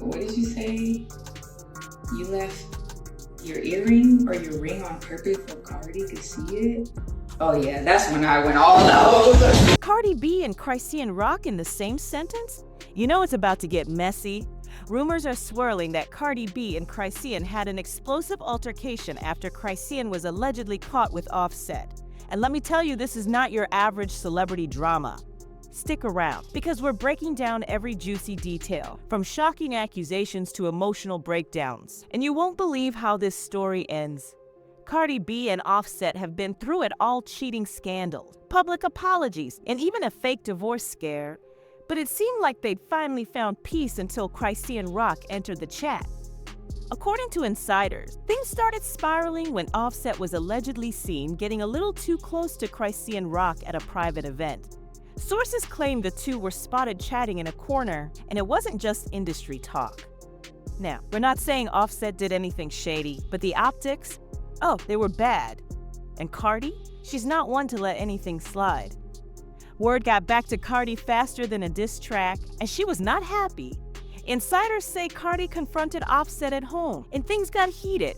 what did you say? You left your earring or your ring on purpose so Cardi could see it? Oh yeah, that's when I went all out. Cardi B and Chrisean rock in the same sentence? You know it's about to get messy. Rumors are swirling that Cardi B and Chrisean had an explosive altercation after Chrisean was allegedly caught with Offset. And let me tell you, this is not your average celebrity drama. Stick around, because we're breaking down every juicy detail, from shocking accusations to emotional breakdowns. And you won't believe how this story ends. Cardi B and Offset have been through it all: cheating scandals, public apologies, and even a fake divorce scare. But it seemed like they'd finally found peace until Chrisean Rock entered the chat. According to insiders, things started spiraling when Offset was allegedly seen getting a little too close to Chrisean Rock at a private event. Sources claim the two were spotted chatting in a corner, and it wasn't just industry talk. Now, we're not saying Offset did anything shady, but the optics, oh, they were bad. And Cardi? She's not one to let anything slide. Word got back to Cardi faster than a diss track, and she was not happy. Insiders say Cardi confronted Offset at home, and things got heated.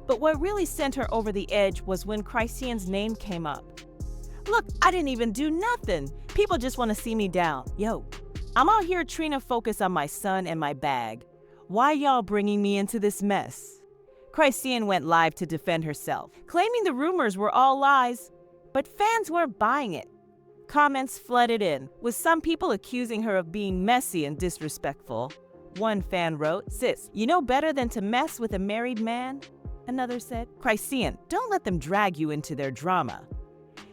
But what really sent her over the edge was when Chrisean's name came up. Look, I didn't even do nothing. People just want to see me down. Yo, I'm out here trying to focus on my son and my bag. Why y'all bringing me into this mess? Chrisean went live to defend herself, claiming the rumors were all lies. But fans weren't buying it. Comments flooded in, with some people accusing her of being messy and disrespectful. One fan wrote, "Sis, you know better than to mess with a married man?" Another said, "Chrisean, don't let them drag you into their drama."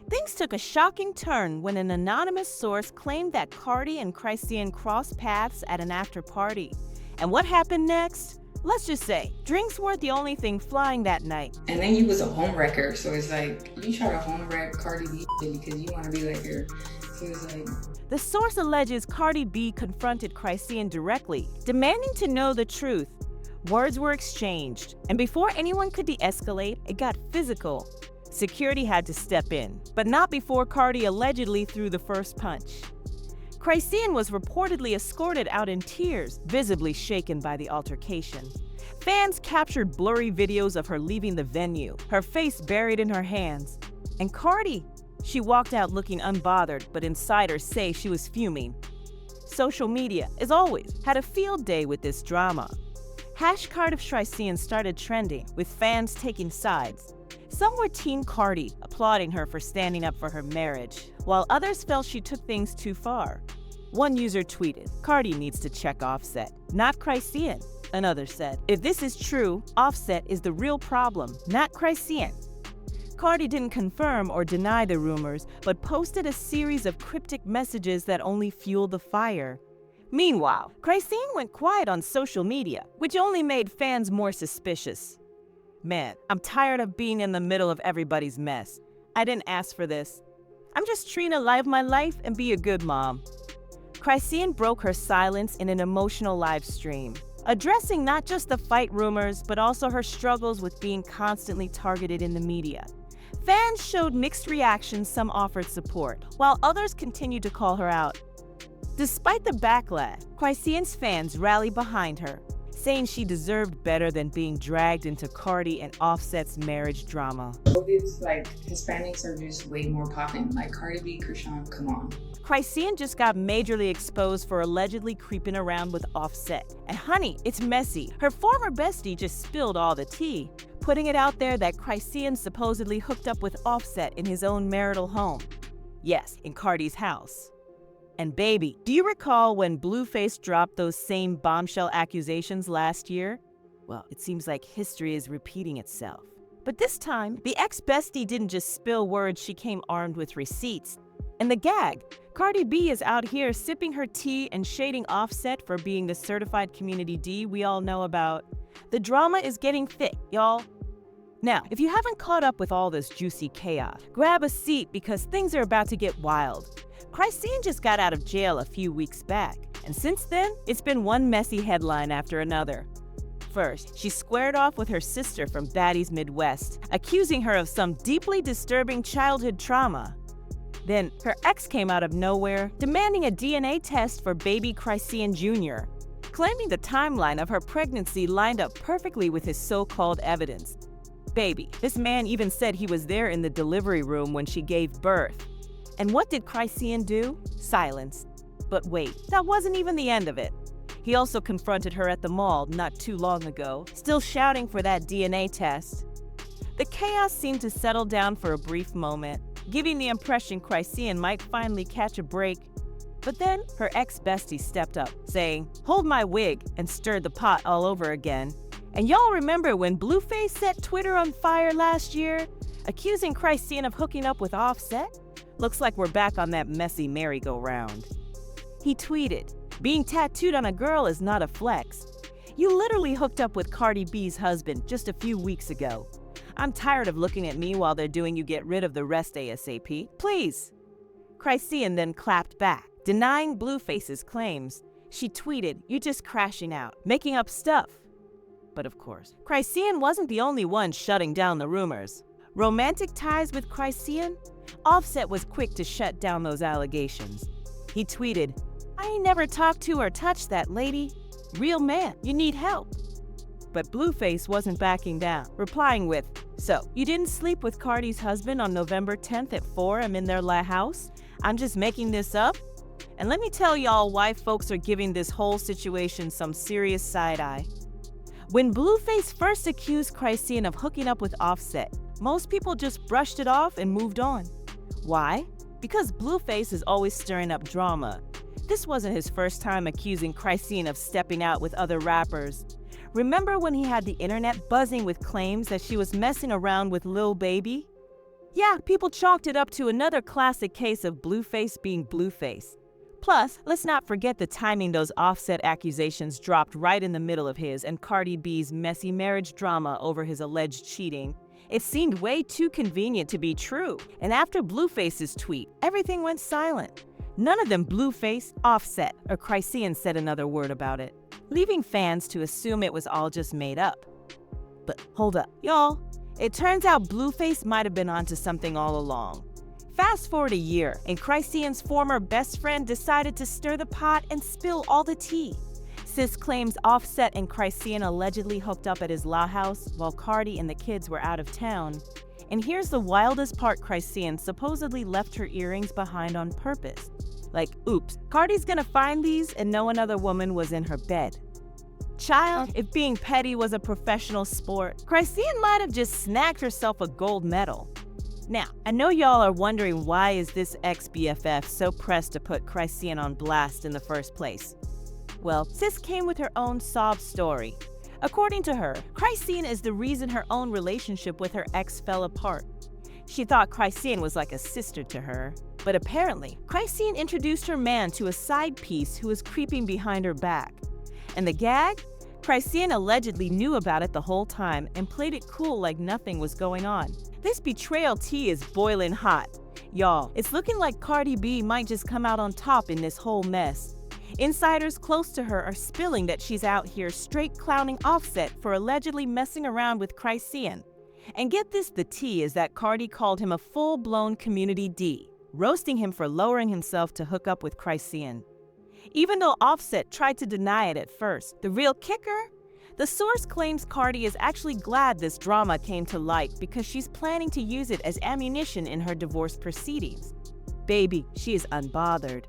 Things took a shocking turn when an anonymous source claimed that Cardi and Chrisean crossed paths at an after-party. And what happened next? Let's just say, drinks weren't the only thing flying that night. And then you was a homewrecker, so it's like, you try to homewreck Cardi B because you want to be like her. So it's like... The source alleges Cardi B confronted Chrisean directly, demanding to know the truth. Words were exchanged, and before anyone could de-escalate, it got physical. Security had to step in, but not before Cardi allegedly threw the first punch. Chrisean was reportedly escorted out in tears, visibly shaken by the altercation. Fans captured blurry videos of her leaving the venue, her face buried in her hands. And Cardi? She walked out looking unbothered, but insiders say she was fuming. Social media, as always, had a field day with this drama. Hashcard of Chrisean started trending, with fans taking sides. Some were Team Cardi, applauding her for standing up for her marriage, while others felt she took things too far. One user tweeted, "Cardi needs to check Offset, not Chrisean." Another said, "If this is true, Offset is the real problem, not Chrisean." Cardi didn't confirm or deny the rumors, but posted a series of cryptic messages that only fueled the fire. Meanwhile, Chrisean went quiet on social media, which only made fans more suspicious. Man, I'm tired of being in the middle of everybody's mess. I didn't ask for this. I'm just trying to live my life and be a good mom. Chrisean broke her silence in an emotional live stream, addressing not just the fight rumors, but also her struggles with being constantly targeted in the media. Fans showed mixed reactions. Some offered support, while others continued to call her out. Despite the backlash, Chrisean's fans rallied behind her, saying she deserved better than being dragged into Cardi and Offset's marriage drama. It's like Hispanics are just way more popping. Like Cardi B, Chrisean, come on. Chrisean just got majorly exposed for allegedly creeping around with Offset. And honey, it's messy. Her former bestie just spilled all the tea, putting it out there that Chrisean supposedly hooked up with Offset in his own marital home. Yes, in Cardi's house. And baby, do you recall when Blueface dropped those same bombshell accusations last year? Well, it seems like history is repeating itself. But this time, the ex-bestie didn't just spill words, she came armed with receipts. And the gag, Cardi B is out here sipping her tea and shading Offset for being the certified community D we all know about. The drama is getting thick, y'all. Now, if you haven't caught up with all this juicy chaos, grab a seat because things are about to get wild. Chrisean just got out of jail a few weeks back, and since then, it's been one messy headline after another. First, she squared off with her sister from Baddies Midwest, accusing her of some deeply disturbing childhood trauma. Then, her ex came out of nowhere, demanding a DNA test for baby Chrisean Jr. claiming the timeline of her pregnancy lined up perfectly with his so-called evidence. Baby, this man even said he was there in the delivery room when she gave birth. And what did Chrisean do? Silence. But wait, that wasn't even the end of it. He also confronted her at the mall not too long ago, still shouting for that DNA test. The chaos seemed to settle down for a brief moment, giving the impression Chrisean might finally catch a break. But then her ex-bestie stepped up, saying, "Hold my wig," and stirred the pot all over again. And y'all remember when Blueface set Twitter on fire last year, accusing Chrisean of hooking up with Offset? Looks like we're back on that messy merry-go-round. He tweeted, "Being tattooed on a girl is not a flex. You literally hooked up with Cardi B's husband just a few weeks ago. I'm tired of looking at me while they're doing you get rid of the rest ASAP. Please." Chrisean then clapped back, denying Blueface's claims. She tweeted, "You just crashing out, making up stuff." But of course, Chrisean wasn't the only one shutting down the rumors. Romantic ties with Chrisean? Offset was quick to shut down those allegations. He tweeted, "I ain't never talked to or touched that lady. Real man, you need help." But Blueface wasn't backing down, replying with, "So, you didn't sleep with Cardi's husband on November 10th at 4 a.m. in their house? I'm just making this up? And let me tell y'all why folks are giving this whole situation some serious side-eye. When Blueface first accused Chrisean of hooking up with Offset, most people just brushed it off and moved on. Why? Because Blueface is always stirring up drama. This wasn't his first time accusing Chrisean of stepping out with other rappers. Remember when he had the internet buzzing with claims that she was messing around with Lil Baby? Yeah, people chalked it up to another classic case of Blueface being Blueface. Plus, let's not forget the timing those Offset accusations dropped right in the middle of his and Cardi B's messy marriage drama over his alleged cheating. It seemed way too convenient to be true. And after Blueface's tweet, everything went silent. None of them Blueface, Offset, or Chrisean said another word about it, leaving fans to assume it was all just made up. But hold up, y'all. It turns out Blueface might have been onto something all along. Fast forward a year, and Chrisean's former best friend decided to stir the pot and spill all the tea. Sis claims Offset and Chrisean allegedly hooked up at his La house while Cardi and the kids were out of town. And here's the wildest part: Chrisean supposedly left her earrings behind on purpose. Like, oops, Cardi's gonna find these and know another woman was in her bed. Child, if being petty was a professional sport, Chrisean might have just snagged herself a gold medal. Now, I know y'all are wondering why is this ex-BFF so pressed to put Chrisean on blast in the first place. Well, sis came with her own sob story. According to her, Chrisean is the reason her own relationship with her ex fell apart. She thought Chrisean was like a sister to her, but apparently, Chrisean introduced her man to a side piece who was creeping behind her back. And the gag? Chrisean allegedly knew about it the whole time and played it cool like nothing was going on. This betrayal tea is boiling hot. Y'all, it's looking like Cardi B might just come out on top in this whole mess. Insiders close to her are spilling that she's out here straight clowning Offset for allegedly messing around with Chrisean. And get this, the tea is that Cardi called him a full-blown community D, roasting him for lowering himself to hook up with Chrisean. Even though Offset tried to deny it at first, the real kicker? The source claims Cardi is actually glad this drama came to light because she's planning to use it as ammunition in her divorce proceedings. Baby, she is unbothered.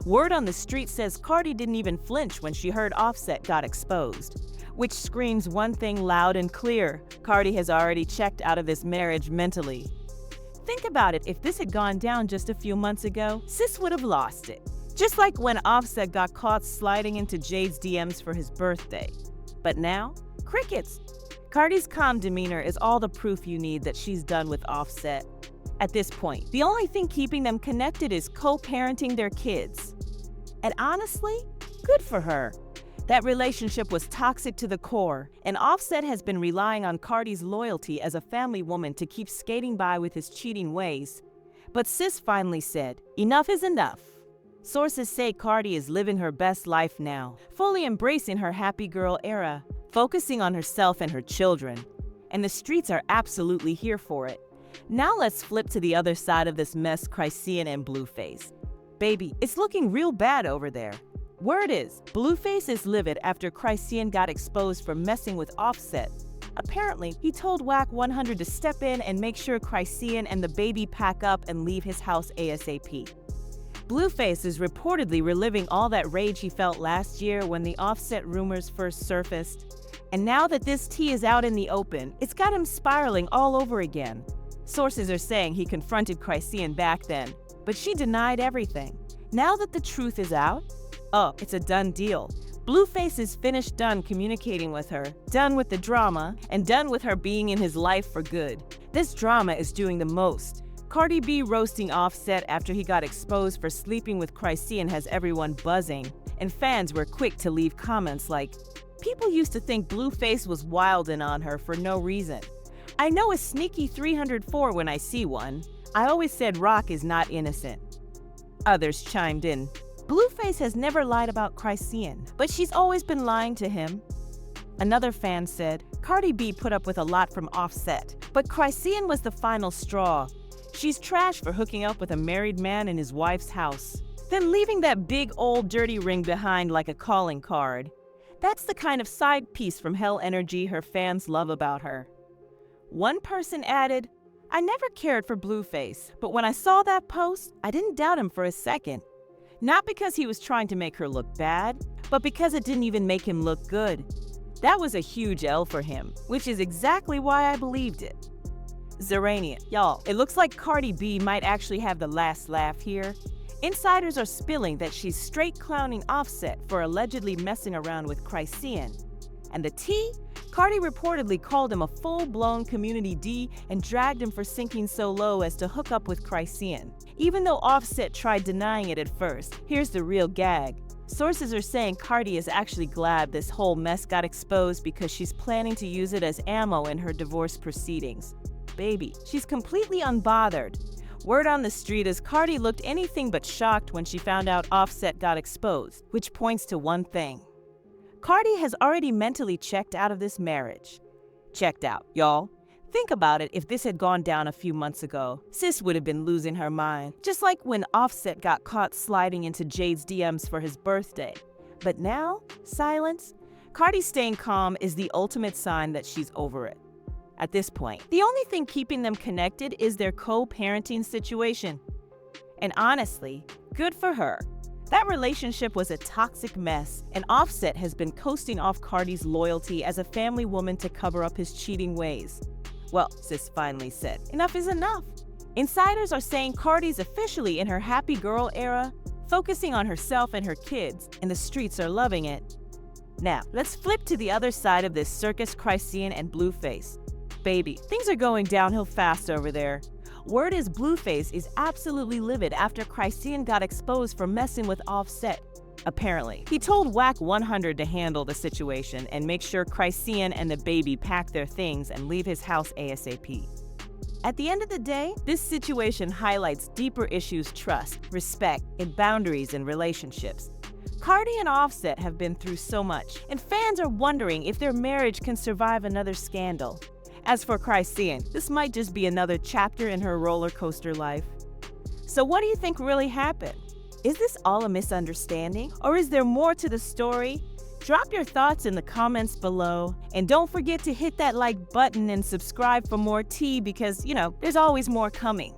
Word on the street says Cardi didn't even flinch when she heard Offset got exposed, which screams one thing loud and clear: Cardi has already checked out of this marriage mentally. Think about it, if this had gone down just a few months ago, sis would have lost it. Just like when Offset got caught sliding into Jade's DMs for his birthday. But now, crickets. Cardi's calm demeanor is all the proof you need that she's done with Offset. At this point, the only thing keeping them connected is co-parenting their kids. And honestly, good for her. That relationship was toxic to the core, and Offset has been relying on Cardi's loyalty as a family woman to keep skating by with his cheating ways. But sis finally said, enough is enough. Sources say Cardi is living her best life now, fully embracing her happy girl era, focusing on herself and her children. And the streets are absolutely here for it. Now let's flip to the other side of this mess: Chrisean and Blueface. Baby, it's looking real bad over there. Word is, Blueface is livid after Chrisean got exposed for messing with Offset. Apparently, he told Whack 100 to step in and make sure Chrisean and the baby pack up and leave his house ASAP. Blueface is reportedly reliving all that rage he felt last year when the Offset rumors first surfaced. And now that this tea is out in the open, it's got him spiraling all over again. Sources are saying he confronted Chrisean back then, but she denied everything. Now that the truth is out, it's a done deal. Blueface is finished done communicating with her, done with the drama, and done with her being in his life for good. This drama is doing the most. Cardi B roasting Offset after he got exposed for sleeping with Chrisean has everyone buzzing, and fans were quick to leave comments like, "People used to think Blueface was wildin' on her for no reason. I know a sneaky 304 when I see one. I always said Rock is not innocent." Others chimed in, "Blueface has never lied about Chrisean, but she's always been lying to him." Another fan said, "Cardi B put up with a lot from Offset, but Chrisean was the final straw. She's trash for hooking up with a married man in his wife's house, then leaving that big old dirty ring behind like a calling card. That's the kind of side piece from hell energy her fans love about her." One person added, "I never cared for Blueface, but when I saw that post, I didn't doubt him for a second. Not because he was trying to make her look bad, but because it didn't even make him look good. That was a huge L for him, which is exactly why I believed it." Zeranian, y'all, it looks like Cardi B might actually have the last laugh here. Insiders are spilling that she's straight clowning Offset for allegedly messing around with Chrisean. And the tea? Cardi reportedly called him a full-blown community D and dragged him for sinking so low as to hook up with Chrisean. Even though Offset tried denying it at first, here's the real gag. Sources are saying Cardi is actually glad this whole mess got exposed because she's planning to use it as ammo in her divorce proceedings. Baby, she's completely unbothered. Word on the street is Cardi looked anything but shocked when she found out Offset got exposed, which points to one thing. Cardi has already mentally checked out of this marriage. Checked out, y'all. Think about it, if this had gone down a few months ago, sis would have been losing her mind, just like when Offset got caught sliding into Jade's DMs for his birthday. But now, silence. Cardi staying calm is the ultimate sign that she's over it. At this point, the only thing keeping them connected is their co-parenting situation. And honestly, good for her. That relationship was a toxic mess, and Offset has been coasting off Cardi's loyalty as a family woman to cover up his cheating ways. Well, sis finally said, enough is enough. Insiders are saying Cardi's officially in her happy girl era, focusing on herself and her kids, and the streets are loving it. Now, let's flip to the other side of this circus Chrisean and Blueface. Baby, things are going downhill fast over there. Word is Blueface is absolutely livid after Chrisean got exposed for messing with Offset. Apparently, he told Whack 100 to handle the situation and make sure Chrisean and the baby pack their things and leave his house ASAP. At the end of the day, this situation highlights deeper issues: trust, respect, and boundaries in relationships. Cardi and Offset have been through so much, and fans are wondering if their marriage can survive another scandal. As for Chrisean, this might just be another chapter in her roller coaster life. So what do you think really happened? Is this all a misunderstanding, or is there more to the story? Drop your thoughts in the comments below, and don't forget to hit that like button and subscribe for more tea because, there's always more coming.